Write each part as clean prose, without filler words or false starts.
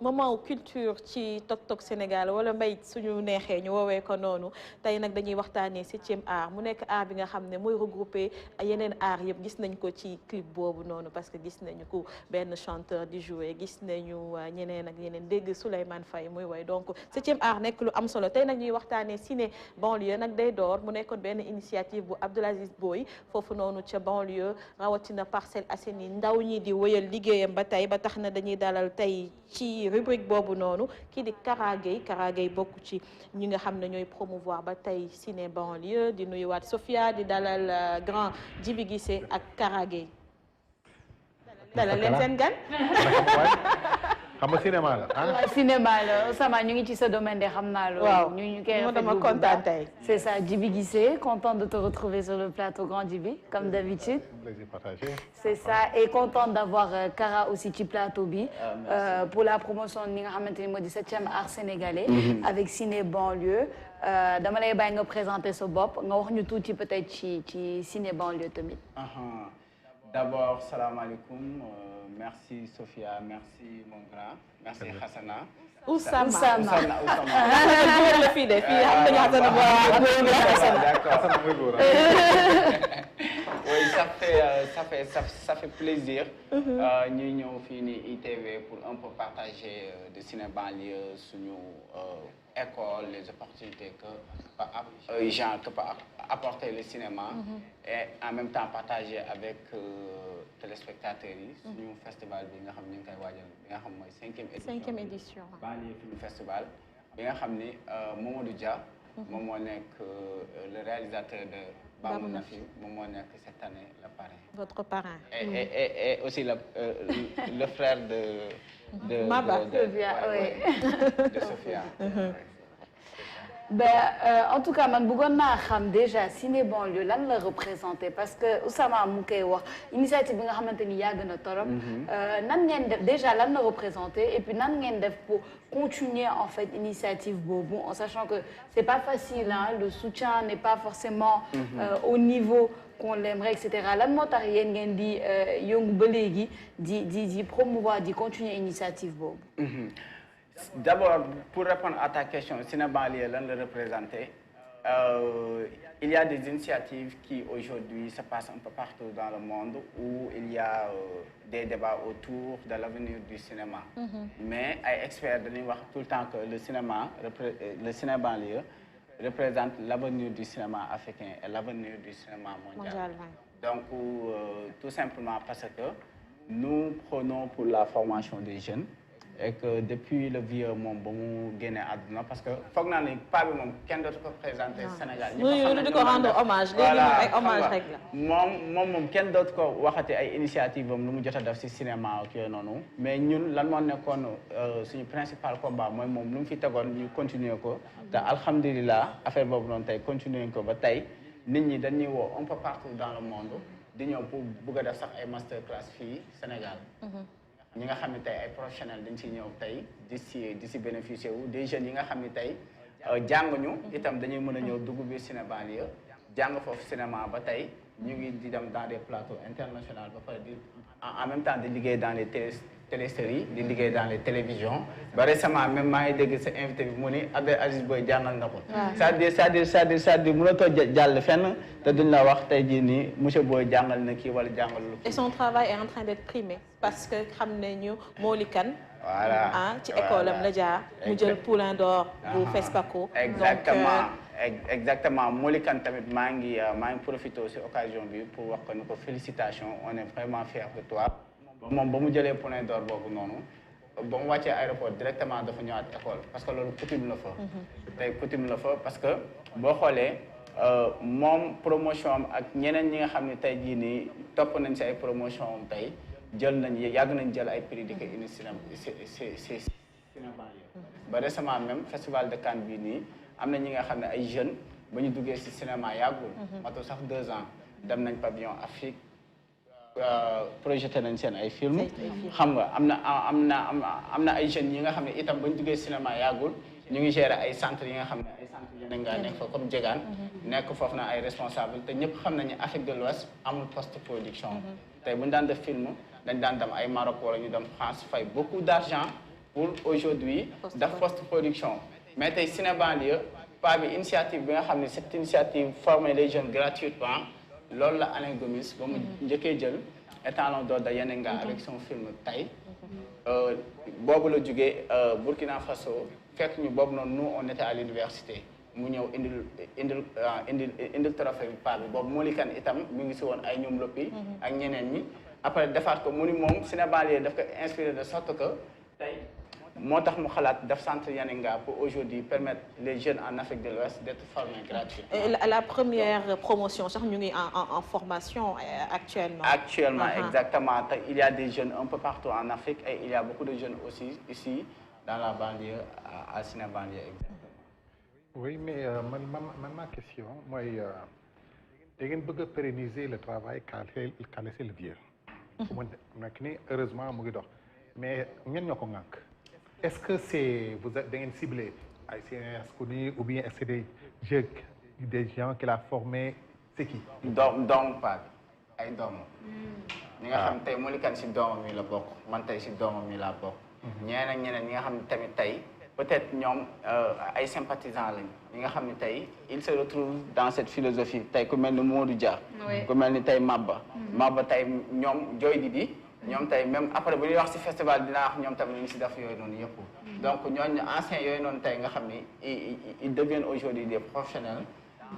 moment culture ci Tok Tok Sénégal wala mbay suñu neexee ñu woowee ko noonu tey nag dañuy waxtaanee 7e art mu nekk art bi nga xam ne mooy regroupé yeneen art yëpp gis nañ ko ci clip boobu noonu parce que gis nañu ko benn chanteur di jouer gis nañu ñeneen ak ñeneen dégg Souleymane Faye muy woy donc 7e art nekk lu am solo tey nag ñuy waxtaanee ciné banlieue nag day door mu nekkoon benn initiative bu Abdoul Aziz Boy foofu noonu ca banlieue rawatina Parcelles Assainies ndaw ñi di wëyal liggéeyam ba tey ba tax na dañuy dalal tey ci rubrique boobu noonu kii di Kara Gueye bokk ci ñi nga xam ne ñooy promouvoir ba tey ciné banlieue di nuyuwaat Sophia di dalal grand Djibi Guissé ak Kara Gueye dalal leen seen gan xam nga cinéma la ah. cinéma la sama ñu ngi ci sa domaine de xam naa loolu. waaw ñu koy dama kontaan tey. c'est ça Djibi Guissé, content de te retrouver sur le plateau grand Djibi comme d'habitude. Plaisir partagé. C'est ça et content d'avoir Kara aussi ci plateau bi pour la promotion ni nga xamante ni moo di 7e art sénégalais. avec ciné banlieue dama lay bàyyi nga présenter sa bopp nga wax ñu tuuti peut-être ci ciné banlieue tamit. D'abord salaamaaleykum. Merci Sophia, merci mon grand, merci Hassana. Oussama. La fille des filles, d'accord. Oui, ça fait plaisir. Ñu ñëw fii ni ITV pour un peu partager de ciné banlieue suñu école, les opportunités que peut apporter le cinéma et en même temps partager avec téléspectateurs yi suñu festival bi nga xam ñu ngi koy waajal bi nga xam mooy 5e édition Banlieue Film Festival bi nga xam ni Mamadou Dia moom moo nekk le réalisateur de Bamou Nafi moom moo nekk cette année le parrain. Votre parrain. Et aussi le frère de Maba. De Sophia. En tout cas man bëggoon naa xam déjà ciné banlieue lan la représenté parce que Oussama mu koy wax initiative bi nga xamante ni yàgg na torop nan ngeen def déjà lan la représenté et puis nan ngeen def pour continuer en fait initiative boobu en sachant que c'est pas facile hein, le soutien n'est pas forcément au niveau qu'on l'aimerait etc. lan moo tax yéen ngeen di yëngu ba léegi di promouvoir di continuer initiative boobu. D'abord, pour répondre à ta question, ciné banlieue, l'un le représenté, il y a des initiatives qui aujourd'hui se passent un peu partout dans le monde où il y a des débats autour de l'avenir du cinéma. Mais les experts disent tout le temps que le ciné banlieue représente l'avenir du cinéma africain et l'avenir du cinéma mondial. Donc, tout simplement parce que nous prenons pour la formation des jeunes. Et que depuis le vieux moom ba mu génne àdduna parce que foog naa ni pas bi moom kenn dootu ko présenté Sénégal. ñu di ko rendre hommage léegi moom ay hommage rek la. moom kenn dootu ko waxati ay initiative am lu mu jot a def ci cinéma ak yooyu noonu mais ñun lan moo nekkoon suñu principal combat mooy moom lu mu fi tegoon ñu continuer ko te alhamdulilah affaire boobu noonu tey continuer ko ba tey nit ñi dañuy woo un peu partout dans le monde di ñëw pour bëgg a def sax ay master class fii Sénégal. ñi nga xam ne tey ay professionnels dañ ciy ñëw tey di si bénéficier wu des jeunes yi nga xam ne tey jànguñu itam dañuy mën a ñëw dugg biir ciné banlieue jàng foofu cinéma ba tey ñu ngi di dem dans des plateaux internationaux ba pare di en même temps di liggéey dans les téléséries di liggéey dans les télévisions ba récemment même maa ngi dégg sa invité bi mu ni Abdou Aziz Boy jàngal nga ko c'est-à-dire mënatoo jàll fenn te duñ la wax tey jii nii monsieur Boy jàngal na kii wala jàngal lu et son travail est en train d'être primé parce que xam nañu Moli Kane voilà ci école am la jaar mu jël poulain d'or bu FESPACO exactement Moli Kane tamit maa ngi profité aussi occasion bi pour wax ko ni ko félicitations on est vraiment fiers de toi moom ba mu jëlee poulain d'or boobu noonu ba mu wàccee aéroport directement dafa ñëwaat école parce que loolu coutume la fa tey coutume la fa parce que boo xoolee moom promotion am ak ñeneen ñi nga xam ne tey jii nii topp nañ si ay promotion am tey yàgg nañ jël ay prix di ko indi cinéma ba récemment même festival de Cannes bii nii am na ñi nga xam ne ay jeunes ba ñu duggee si cinéma yàggul matu sax 2 ans dem nañ pavillon Afrique projeté nañ seen ay film xam nga am na ay jeunes yi nga xam ne itam ba ñu duggee cinéma yàggul ñu ngi gérer ay centres yi nga xam ne ay centres yeneen nga nekk fa comme Diegaan nekk foofu na ay responsable te ñëpp xam nañu Afrique de l'Ouest amul post production tey bu ñu daan def film dañ daan dem ay Maroc wala ñu dem France fay beaucoup d'argent pour aujourd'hui daf post-production mais tey ciné banlieue pas bi initiative bi nga xam ne cette initiative former les jeunes gratuitement loolu la Alain Gomis ba mu njëkkee jël étalon d'or de Yanenga avec son film Tay boobu la jógee Burkina Faso fekk ñu boobu noonu nous on était à l'université mu ñëw indil trophée bi par bi boobu Molikan itam mi ngi si woon ay ñoom loppi ak ñeneen ñi après defaat ko mu ni moom ciné banlieue daf ko inspiré de sorte que tey moo tax mu xalaat def centre Yanenga pour aujourd'hui permettre les jeunes en Afrique de l'Ouest d'être formés gratuitement. La première promotion sax ñu ngi en formation actuellement. Actuellement, exactement. Il y a des jeunes un peu partout en Afrique et il y a beaucoup de jeunes aussi ici dans la banlieue à Ciné banlieue exactement. Oui, mais ma question moi da ngeen bëgg a pérenniser le travail qu'a laissé le vieux. mu nekk ni heureusement mu ngi dox mais ñenn ñoo ko ŋànk. Est-ce que c'est vous da ngeen ciblé ay cinéastes connus ou bien c'est des gens qu'il a formés c'est qui. doom Pape ay doomam. ñi nga xam tey Molikan si doomam yi la bokk man tey si doomam yi laa bokk. ñeneen ak ñeneen ñi nga xam ne tamit tey peut-être ñoom ay sympathisants lañ ñi nga xam ne tey il se retrouve dans cette philosophie tey ku mel ni Modou Dia. ku mel ni tey Mabba. Mabba tey ñoom Joy Didi. ñoom tey même après bu ñuy wax ci festival dinaa wax ñoom tamit ñu ngi ci def yooyu noonu yëpp donc ñooñu anciens yooyu noonu tey nga xam ni ils deviennent aujourd'hui des professionnels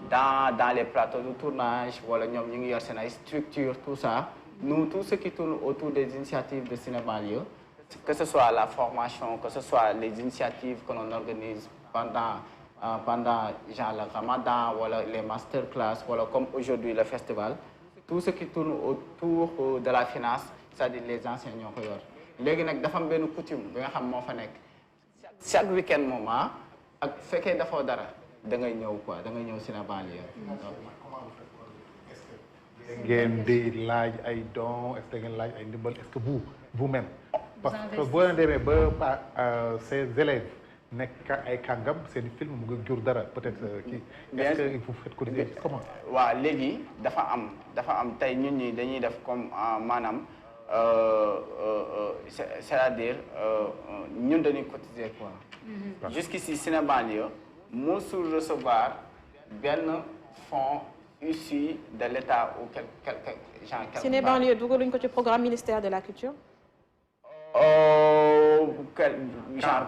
dans les plateaux de tournage wala ñoom ñu ngi yor seen ay structures tout ça nous tout ce qui tourne autour des initiatives de Ciné banlieue que ce soit la formation que ce soit les initiatives que l'on organise pendant genre le Ramadan wala les masterclass wala comme aujourd'hui le festival tout ce qui tourne autour de la finance c'est-à-dire les anciens ñoo ko yor léegi nag dafa am benn coutume bi nga xam moo fa nekk chaque week-end moom ak fekkee dafoo dara da ngay ñëw quoi da ngay ñëw Ciné banlieue. ngeen di laaj ay dons est-ce que ngeen laaj ay ndimbal est-ce que vous-même. parce que boo leen demee ba ces élèves nekk ay kàngam seen film mu ngi jur dara peut-être kii. est-ce que vous faites cotiser comment. waaw léegi dafa am tey ñun ñi dañuy def comme maanaam. C'est-à-dire ñun dañuy cotiser quoi. Jusqu'ici Ciné banlieue mosul recevoir benn fonds issu de l'État ou quelque genre. Ciné banlieue dugaluñ ko ci programme ministère de la culture. Genre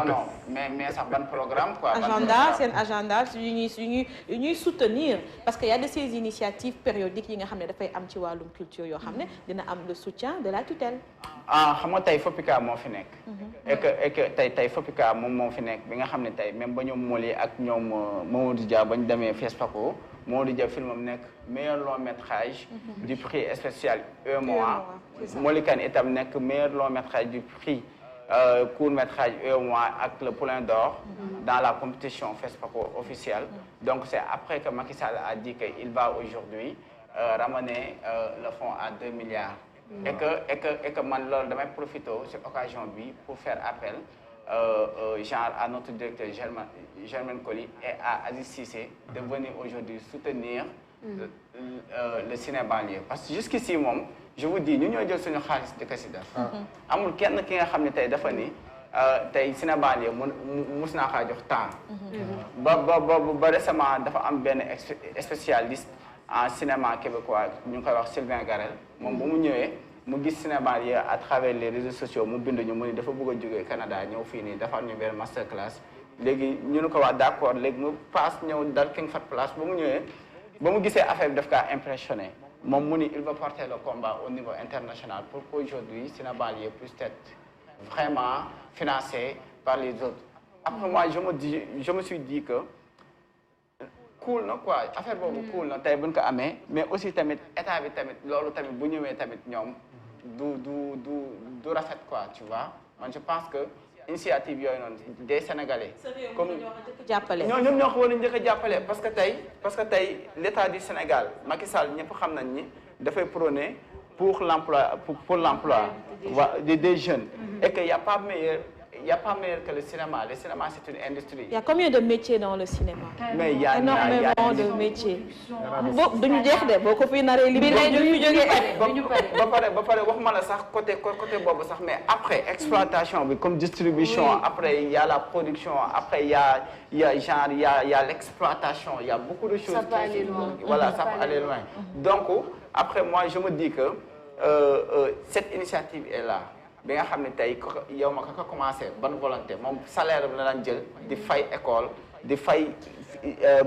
non mais sax ban programme quoi. agenda seen agenda yu ñuy soutenir parce que y a de ces initiatives périodiques yi nga xam ne dafay am ci wàllum culture yoo xam ne dina am le soutien de la tutelle. xam nga tey FOPICA moo fi nekk. et que tey FOPICA moom moo fi nekk bi nga xam ne tey même ba ñoom Moli ak ñoom Mamadou Dia ba ñu demee FESPACO Mamadou Dia filmam nekk meilleur long métrage du prix spécial UEMOA. Molikan itam nekk meilleur long métrage du prix court métrage UEMOA ak le Poulain d'Or dans la compétition FESPACO officielle. Donc c'est après que Macky Sall a dit qu'il va aujourd'hui ramener le fonds à 2 milliards. Et que man loolu damay profité cette occasion bi pour faire appel genre à notre directeur Germaine Coly et à Aziz Cissé de venir aujourd'hui soutenir le Ciné banlieue parce que jusqu'ici moom je vous dis ñu ñoo jël suñu xaalis di ko si def amul kenn ki nga xam ne tey dafa ni tey Ciné banlieue mus naa kaa jox temps ba récemment dafa am benn spécialiste en cinéma québécois ñu ngi koy wax Sylvain Garel moom bu mu ñëwee mu gis Ciné banlieue à travers les réseaux sociaux mu bind ñu mu ni dafa bëgg a jógee Canada ñëw fii nii defar ñu benn masterclass léegi ñu ne ko wax d'accord léegi mu passe ñëw dal King Fahd Palace ba mu ñëwee ba mu gisee affaire bi daf kaa impressionné moom mu ni il va porter le combat au niveau international pour qu'aujourd'hui Ciné banlieue puisse être vraiment financé par les autres. Après moi je me suis dit que cool na quoi affaire boobu cool na tey buñ ko amee mais aussi tamit état bi tamit loolu tamit bu ñëwee tamit ñoom du rafet quoi tu vois man je pense que initiative yooyu noonu des Sénégalais comme ñoom ñoo ko war a njëkk a jàppale parce que tey l'état du Sénégal Macky Sall ñëpp xam nañ ni dafay prôner pour l'emploi des jeunes et que y a pas meilleur il y a pas meilleur que le cinéma c'est une industrie. Il y a combien de métiers dans le cinéma? Mais il y a énormément de métiers. duñu jeex de boo ko fi naree lim ba pare waxuma la sax côté boobu sax mais après exploitation bi comme distribution après il y a la production après il y a genre il y a l'exploitation il y a beaucoup de choses. Ça peut aller loin. Voilà, ça peut aller loin. Donc après moi je me dis que cette initiative est là. bi nga xam ne tey yow ma ka commencé bonne volonté moom salaire bi la daan jël di fay école di fay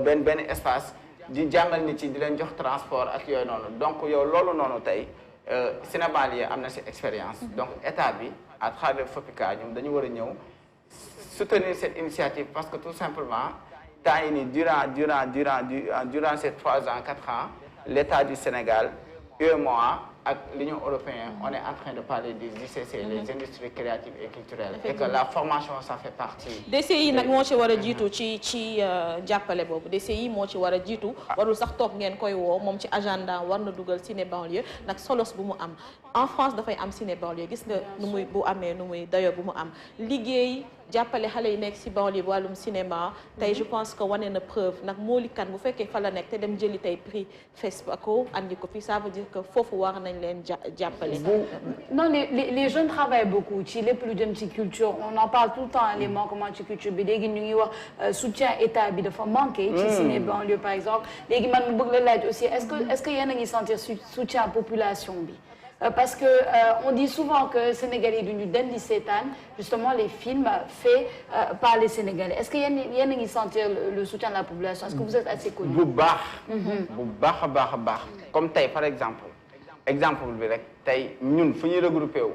benn espace di jàngal nit ci di leen jox transport ak yooyu noonu donc yow loolu noonu tey Sénégal yi am na si expérience donc état bi à travers FOPICA ñoom dañu war a ñëw soutenir cette initiative parce que tout simplement temps yi nii durant ces 3 ans 4 ans l'état du Sénégal UEMOA ak l'Union européenne on est en train de parler des ICC les industries créatives et culturelles et que la formation ça fait partie. DCI nag moo ci war a jiitu ci jàppale boobu DCI moo ci war a jiitu warul sax toog ngeen koy woo moom ci agenda war na dugal ciné banlieue nag solos bu mu am en France dafay am ciné banlieue gis nga nu muy bu amee nu muy dayo bu mu am liggéey jàppale xale yi nekk ci banlieue bi wàllum cinéma tey je pense que wane na preuve nag Moli Kane bu fekkee fa la nekk te dem jëli tey prix FESPACO andi ko fi ça veut dire que foofu war nañ leen jàppale. Non, les jeunes travaillent beaucoup ci lépp lu jëm ci culture on en parle tout le temps les manquements ci culture bi léegi ñu ngi wax soutien état bi dafa manqué. ci ciné banlieue par exemple léegi man mu bëgg la laaj aussi est-ce que yéen a ngi sentir soutien population bi. Parce que on dit souvent que Sénégalais duñu dem di seetaan justement les films faits par les Sénégalais est-ce que yéen a ngi sentir le soutien de la population est-ce que vous êtes assez connu. bu baax a baax comme tey par exemple bi rek tey ñun fu ñuy regroupé wu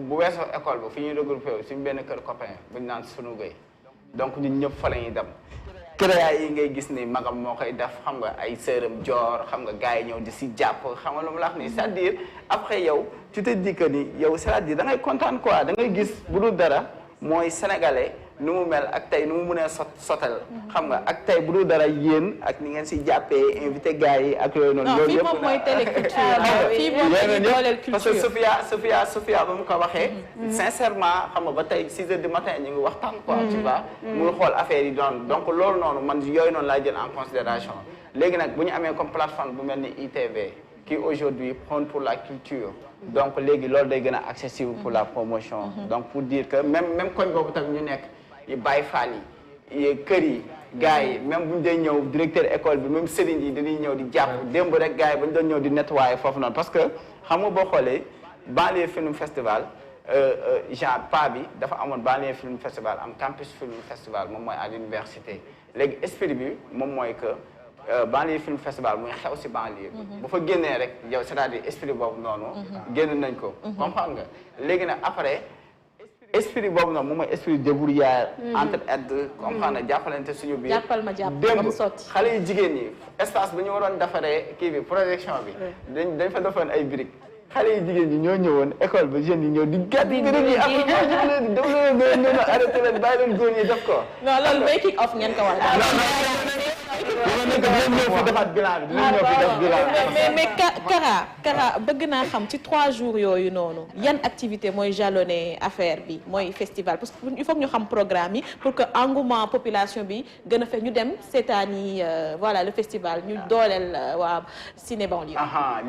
bu weesoo école ba fu ñuy regroupé wu suñu benn kër copain bu ñu naan sunu gay donc ñun ñëpp fa la ñuy dem. créa yi ngay gis ni magam moo koy def xam nga ay sëram joor xam nga gars yi ñëw di si jàpp xam nga lu mu la wax nii c'est-à-dire après yow tu te dis que ni yow c'est-à-dire da ngay kontaan quoi da ngay gis bu dul dara mooy sénégalais nu mu mel ak tey nu mu mënee sotal xam nga ak tey bu dul dara yéen ak ni ngeen si jàppee invité gars yi ak yooyu noonu. loolu yëpp non fii moom mooy téléculture fii moom mooy dooleel culture parce que Sophia ba mu ko waxee. sincèrement xam nga ba tey 6 heures du matin ñu ngi waxtaan quoi. tu vois muy xool affaire yi doon donc loolu noonu man yooyu noonu laa jël en considération léegi nag bu ñu amee comme plateforme bu mel ni ITV qui aujourd'hui prône pour la culture. donc léegi loolu day gën a accessible pour la promotion. donc pour dire que même koñ boobu tamit ñu nekk. yi Baye Fall yi kër yi gars yi même bu ñu dee ñëw directeur école bi même sëriñ yi dañuy ñëw di jàpp démb rek gars yi ba ñu doon ñëw di nettoyer foofu noonu parce que xam nga boo xoolee banlieue film festival genre pas bi dafa amoon banlieue film festival am campus film festival moom mooy à l'université léegi esprit bi moom mooy que banlieue film festival muy xew si banlieue bi bu fa génnee rek yow c'est-à-dire esprit boobu noonu génn nañ ko comprendre nga léegi nag après esprit boobu nag moom mooy esprit débrouillard entre aide comprendre na jàppalante suñu biir jàppal ma jàpp démb xale yu jigéen ñi espace bi ñu waroon defaree kii bi projection bi dañ fa defoon ay briques xale yu jigéen ñi ñoo ñëwoon école ba jeunes yi ñëw di gàtt briques yi après ñoo arrêté leen bàyyi leen góor ñi def ko non loolu making of ngeen ko wax mais Kara bëgg naa xam ci 3 jours yooyu noonu yan activité mooy jalonné affaire bi mooy festival parce que il faut que ñu xam programme yi pour que engouement population bi gën a fekk ñu dem seetaani voilà le festival ñu dooleel waa ciné banlieue.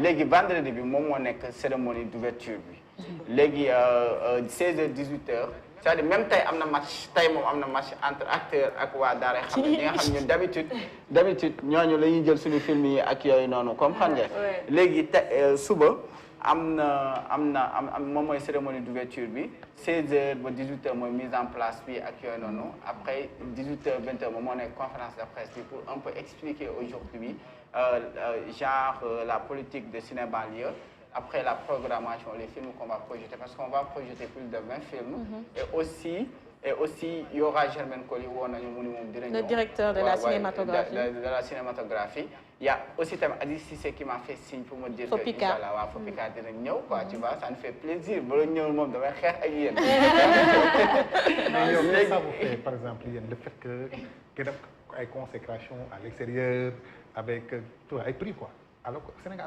léegi vendredi bi moom moo nekk cérémonie d'ouverture bi léegi 16h 18h. c'est-à-dire même tey am na match tey moom am na match entre acteur ak waa Daara xam ne ñi nga xam ñun d'habitude ñooñu la ñuy jël suñu film yi ak yooyu noonu comme xam nga léegi suba am moom mooy cérémonie d'ouverture bi 16h ba 18h mooy mise en place bi ak yooyu noonu après 18h 20h moom moo nekk conférence de presse bi pour un peu expliquer aujourd'hui genre la politique de ciné banlieue. Après la programmation, les films qu'on va projeter, parce qu'on va projeter plus de 20 films. Et aussi, il y aura Germaine Colli, le directeur de la cinématographie. De la cinématographie. Il y a aussi Adi Cissé qui m'a fait signe pour me dire Fopika. que Fopika quoi, tu vois, ça nous fait plaisir. Mais ça vous fait, par exemple, le fait que y ait une consécration à l'extérieur, avec tout, avec prix, quoi. Alors que le Sénégal,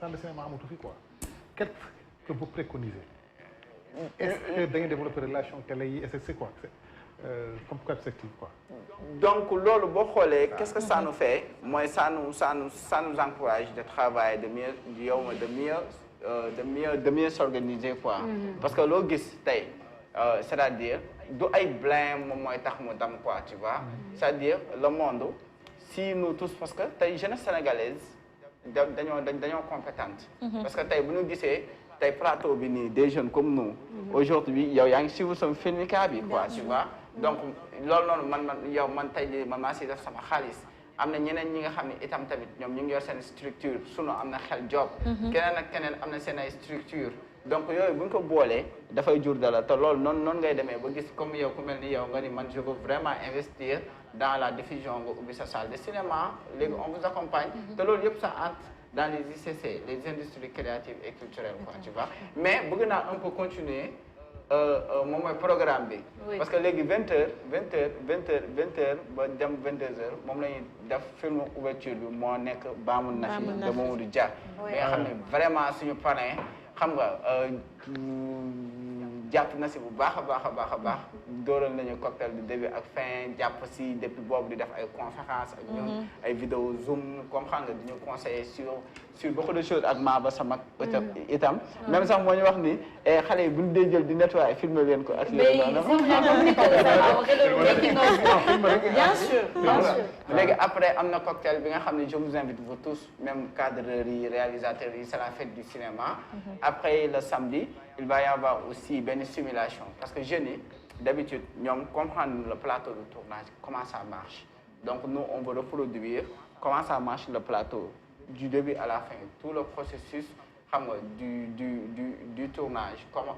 dans le cinéma, quoi. Qu'est-ce que vous préconisez? est-ce que da ngeen développer relation télé yi c'est quoi comme perspective quoi. Donc loolu boo xoolee qu'est-ce que ça nous fait mooy ça nous encourage de travailler de mieux s'organiser quoi. Parce que loo gis tey c'est-à-dire du ay blâme moom mooy tax mu dam quoi tu vois. C'est-à-dire le monde si nous tous parce que tey jeunesse sénégalaise dañoo compétente. Parce que tey bu ñu gisee tey plateau bi nii des jeunes comme nous. Aujourd'hui yow yaa ngi suivre sama filmica bi quoi tu vois. Donc loolu noonu man tey jii man maa siy def sama xaalis am na ñeneen ñi nga xam ne itam tamit ñoom ñu ngi yor seen structure sunu am na xel job keneen ak keneen am na seen ay structure donc yooyu bu ñu ko boolee dafay jur dala te loolu noonu ngay demee ba gis comme yow ku mel ni yow nga ni man je veux vraiment investir dans la diffusion nga ubbi sa salle de cinéma léegi on vous accompagne te loolu yëpp ça entre dans les ICC les industries créatives et culturelles quoi tu vois mais bëgg naa un peu continuer moom mooy programme bi. Parce que léegi 20h ba dem 22h moom la ñuy def film ouverture bi moo nekk Baamu Nafi de Mamadou Dia. bi nga xam ne vraiment suñu parrain xam nga jàpp na si bu baax a baax dóoral nañu cocktail bi début ak fin jàpp si depuis boobu di def ay conférence ak ñun ay vidéo zoom comme xam nga di ñu conseiller sur beaucoup de choses ak maa ba sa mag itam même sax moo ñu wax ni xale yi bu ñu dee jël di nettoyer filmer leen ko ak bien sûr léegi après am na cocktail bi nga xam ne je vous invite vous tous même cadreurs yi réalisateurs yi c'est la fête du cinéma après le samedi il va y avoir aussi benn simulation parce que jeunes yi d'habitude ñoom comprendre le plateau de tournage comment ça marche donc nous on veut reproduire comment ça marche le plateau du début à la fin tout le processus xam nga du tournage comment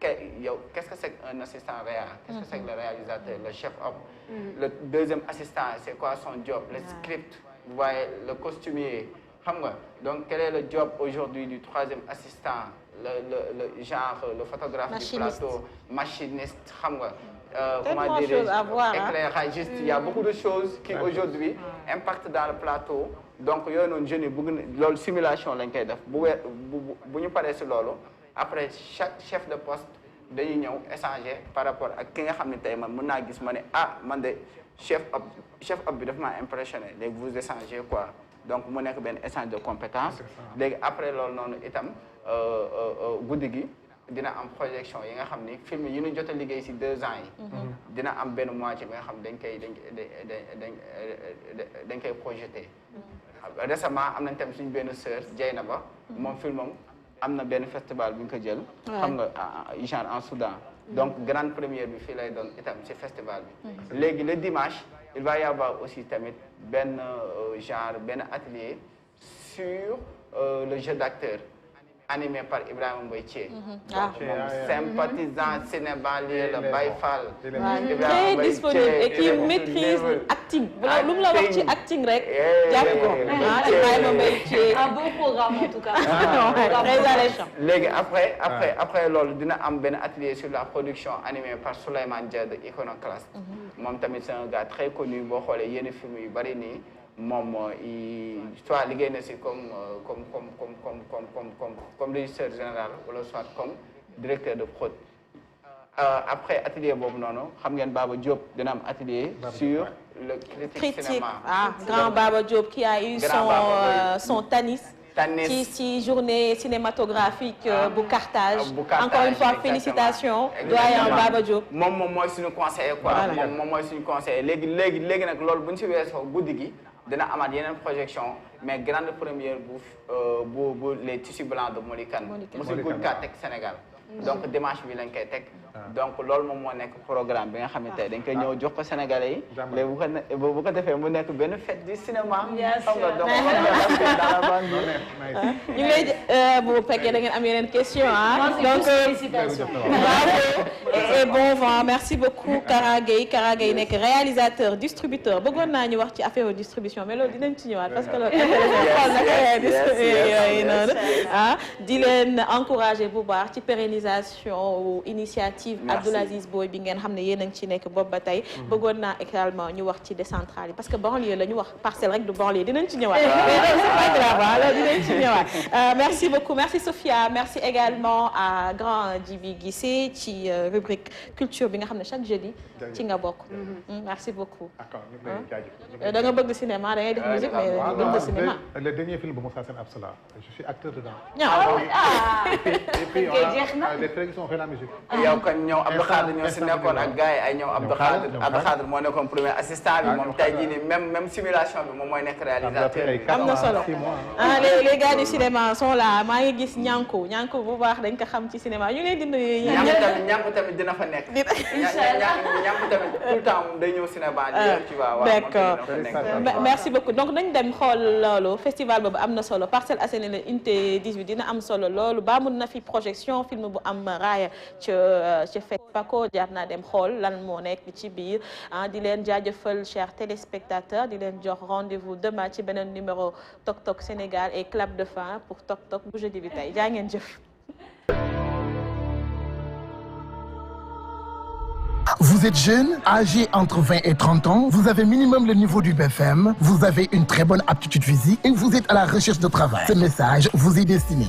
qu'est-ce que c'est qu'un assistant réel qu'est-ce que c'est que le réalisateur le chef-op le deuxième assistant c'est quoi son job le script vous voyez le costumier xam nga donc quel est le job aujourd'hui du troisième assistant le genre le photographe du plateau machiniste xam nga comment dirais-je éclairagiste il y a beaucoup de choses qui aujourd'hui impactent dans le plateau donc yooyu noonu jeunes yi bëgg na loolu simulation lañ koy def bu ñu paree si loolu après chaque chef de poste dañuy ñëw échanger par rapport ak ki nga xam ne tey man mën naa gis ma ne man de chef op bi daf maa impressionné léegi vous échangez quoi donc mu nekk benn échange de compétences léegi après loolu noonu itam guddi gi dina am projection yi nga xam ni film yi ñu jot a liggéey si 2 ans yi dina am benn moitié bi nga xam dañ koy projeté récemment am nañ tam suñu benn sœur Dieynaba moom filmam am na benn festival bu ñu ko jël xam nga genre en Soudan donc grande première bi fii lay doon itam ci festival bi léegi le dimanche il va y avoir aussi tamit benn benn atelier sur le jeu d'acteur animé par Ibrahima Mbaye Thié. Moom sympathisant Sénégalais la Baye Fall. Très disponible et qui maîtrise acting. lu mu la wax ci acting rek. jàpp ko Ibrahima Mbaye Thié. Un bon programme en tout cas. Très alléchant. léegi après loolu dina am benn atelier sur la production animée par Souleymane Dia de Iconoclaste. moom tamit c'est un gars très connu boo xoolee yenn film yu bari nii. moom soit liggéey na si comme régisseur général wala soit comme directeur de prod après atelier boobu noonu xam ngeen Baba Diop dina am atelier sur le critique cinéma grand Baba Diop qui a eu son Tanis ci journée cinématographique bu Carthage encore une fois félicitations doyen Baba Diop moom mooy suñu conseiller quoi moom mooy suñu conseiller léegi nag loolu bu ñu si weesoo guddi gi dina amaat yeneen projection mais grande première bu les tissus blancs de Molikan mosul guñ kaa teg Sénégal donc dimanche bi lañ koy teg donc loolu moom moo nekk programme bi nga xam ne tey dañ koy ñëw jox ko Sénégalais yi léegi bu ko defee mu nekk benn fête du cinéma xam nga donc ñu ngi lay bu fekkee da ngeen am yeneen question donc et bon vent merci beaucoup Kara Gueye nekk réalisateur distributeur bëggoon naa ñu wax ci affaire distribution mais loolu dinañ ci ñëwaat parce que loolu xool naka yooyu noonu di leen encourager bu baax ci pérenniser réalisation ou initiative Merci. Abdoul Aziz Boy bi ngeen xam ne yéen a ngi ci nekk boobu ba tey bëggoon naa également ñu wax ci décentralisation parce que banlieue la ñu wax parcelle rek du banlieue dinañ ci ñëwaat mais loolu c'est pas grave alors dinañ ci ñëwaat merci beaucoup merci Sophia merci également à grand Djibi Guissé ci rubrique culture bi nga xam ne chaque jeudi ci nga bokk merci beaucoup d'accord ñu ngi lay jaajëfal. da nga bëgg cinéma da ngay def musique mais da nga bëgg cinéma le dernier film de Moussa Sène Absala je suis acteur dedans. ah et puis on jeex na. a les frères qui ont fait la musique. yow kon ñoom Abdou Khadre ñoo si nekkoon ak gars yi ay ñoom Abdou Khadre moo nekkoon premier assistant bi moom tey jii nii même simulation bi moom mooy nekk réalisateur bi. am na solo les gars du cinéma sont là maa ngi gis ñànku bu baax dañ ko xam ci cinéma ñu leen di nuyu ñànk tamit dina fa nekk. ñànk tamit tout le temps day ñëw cinéma tu vois. D'accord merci beaucoup donc nañ dem xool loolu festival boobu am na solo Parcelles Assainies la unité 18 dina am solo loolu ba mun na fi projection film bu am raaya ca Paco jaar naa dem xool lan moo nekk ci biir di leen jaajëfal chers téléspectateurs di leen jox rendez-vous demain ci beneen numéro Tok Tok Sénégal et clap de fin pour Tok Tok bu jeudi bi tey jaa ngeen jëf. Vous êtes jeune, âgé entre 20 et 30 ans, vous avez minimum le niveau du BFM, vous avez une très bonne aptitude physique et vous êtes à la recherche de travail. Ce message vous est destiné.